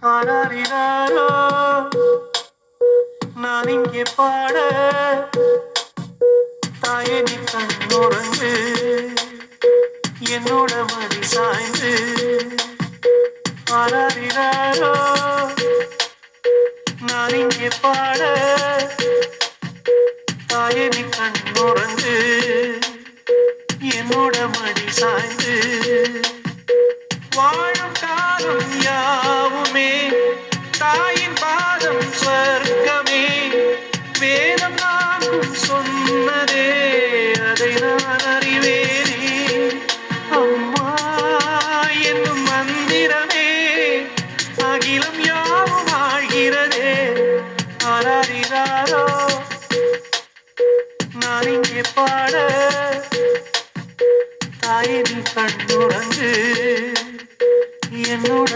ஆராரிராரோ நான் இங்கே பாட தாயே நீ கண்ணுறங்கு என்னோட மடி சாய்ந்து ஆராரிராரோ நான் இங்கே பாட தாயே நீ கண்ணுறங்கு என்னோட மடி சாய்ந்து வாழும் காலம் யாவுமே தாயின் பாதம் சொர்க்கமே வேதம் நான்கும் சொன்னதே அதை நான் அறிவேனே அம்மா என்னும் மந்திரமே அகிலம் யாவும் ஆழ்கிறதே ஆராரிராரோ நான் இங்கே பாட தாயே நீ கண்ணுறங்கு என்னோட